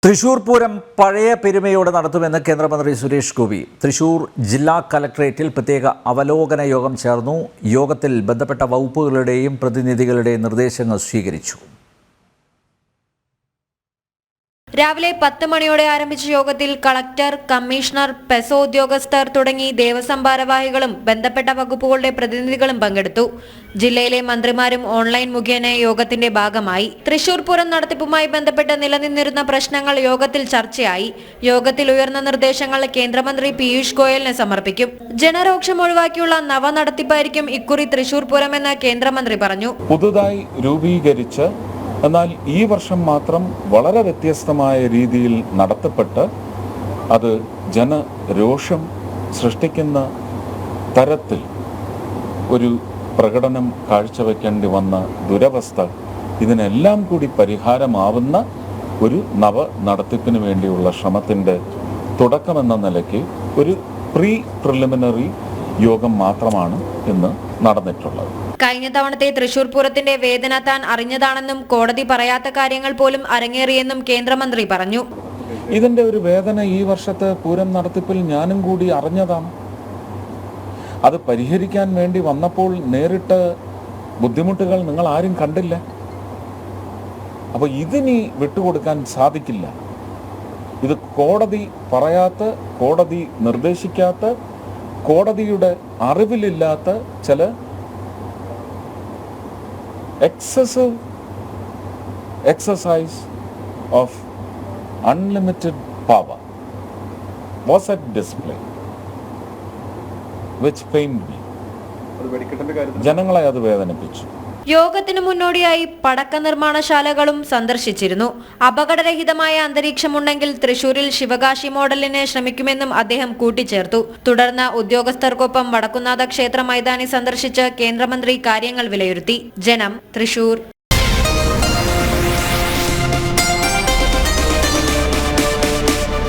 തൃശൂർ പൂരം പഴയ പെരുമയോടെ നടത്തുമെന്ന് കേന്ദ്രമന്ത്രി സുരേഷ് ഗോപി. തൃശൂർ ജില്ലാ കലക്ടറേറ്റിൽ പ്രത്യേക അവലോകന യോഗം ചേർന്നു. യോഗത്തിൽ ബന്ധപ്പെട്ട വകുപ്പുകളുടെയും പ്രതിനിധികളുടെയും നിർദ്ദേശങ്ങൾ സ്വീകരിച്ചു. രാവിലെ 10 മണിയോടെ ആരംഭിച്ച യോഗത്തിൽ കളക്ടർ, കമ്മീഷണർ, പെസോ ഉദ്യോഗസ്ഥർ തുടങ്ങി ദേവസ്വം ഭാരവാഹികളും ബന്ധപ്പെട്ട വകുപ്പുകളുടെ പ്രതിനിധികളും പങ്കെടുത്തു. ജില്ലയിലെ മന്ത്രിമാരും ഓൺലൈൻ മുഖേന യോഗത്തിന്റെ ഭാഗമായി. തൃശൂർ പൂരം നടത്തിപ്പുമായി ബന്ധപ്പെട്ട് നിലനിന്നിരുന്ന പ്രശ്നങ്ങൾ യോഗത്തിൽ ചർച്ചയായി. യോഗത്തിൽ ഉയർന്ന നിർദ്ദേശങ്ങൾ കേന്ദ്രമന്ത്രി പീയൂഷ് ഗോയലിന് സമർപ്പിക്കും. ജനരോക്ഷം ഒഴിവാക്കിയുള്ള നവനടത്തിപ്പായിരിക്കും ഇക്കുറി തൃശൂർ പൂരമെന്ന് കേന്ദ്രമന്ത്രി പറഞ്ഞു. പുതുതായി രൂപീകരിച്ച എന്നാൽ ഈ വർഷം മാത്രം വളരെ വ്യത്യസ്തമായ രീതിയിൽ നടത്തപ്പെട്ട് അത് ജനരോഷം സൃഷ്ടിക്കുന്ന തരത്തിൽ ഒരു പ്രകടനം കാഴ്ചവെക്കേണ്ടി വന്ന ദുരവസ്ഥ, ഇതിനെല്ലാം കൂടി പരിഹാരമാവുന്ന ഒരു നടത്തിപ്പിന് വേണ്ടിയുള്ള ശ്രമത്തിൻ്റെ തുടക്കമെന്ന നിലയ്ക്ക് ഒരു പ്രിലിമിനറി യോഗം മാത്രമാണ് ഇന്ന് നടന്നിട്ടുള്ളത്. കഴിഞ്ഞ തവണത്തെ തൃശൂർ പൂരത്തിന്റെ വേദന താൻ അറിഞ്ഞതാണെന്നും കോടതി പറയാത്ത കാര്യങ്ങൾ പോലും അരങ്ങേറിയെന്നും കേന്ദ്രമന്ത്രി പറഞ്ഞു. ഇതിന്റെ ഒരു വേദന ഈ വർഷത്തെ പൂരം നടത്തിപ്പിൽ ഞാനും കൂടി അറിഞ്ഞതാണ്. അത് പരിഹരിക്കാൻ വേണ്ടി വന്നപ്പോൾ നേരിട്ട ബുദ്ധിമുട്ടുകൾ നിങ്ങൾ ആരും കണ്ടില്ല. അപ്പോൾ ഇതിനി വിട്ടുകൊടുക്കാൻ സാധിക്കില്ല. ഇത് കോടതി പറയാത്ത, കോടതി നിർദ്ദേശിക്കാത്ത, കോടതിയുടെ അറിവിലില്ലാത്ത ചില excessive exercise of unlimited power was at display, which pained me. ജനങ്ങളെ അത് വേദനിപ്പിച്ചു. യോഗത്തിന് മുന്നോടിയായി പടക്ക നിർമ്മാണശാലകളും സന്ദർശിച്ചിരുന്നു. അപകടരഹിതമായ അന്തരീക്ഷമുണ്ടെങ്കിൽ തൃശൂരിൽ ശിവകാശി മോഡലിന് ശ്രമിക്കുമെന്നും അദ്ദേഹം കൂട്ടിച്ചേർത്തു. തുടർന്ന് ഉദ്യോഗസ്ഥർക്കൊപ്പം വടക്കുന്നാഥ ക്ഷേത്ര മൈതാനി സന്ദർശിച്ച് കേന്ദ്രമന്ത്രി കാര്യങ്ങൾ വിലയിരുത്തി. ജനം, തൃശൂർ.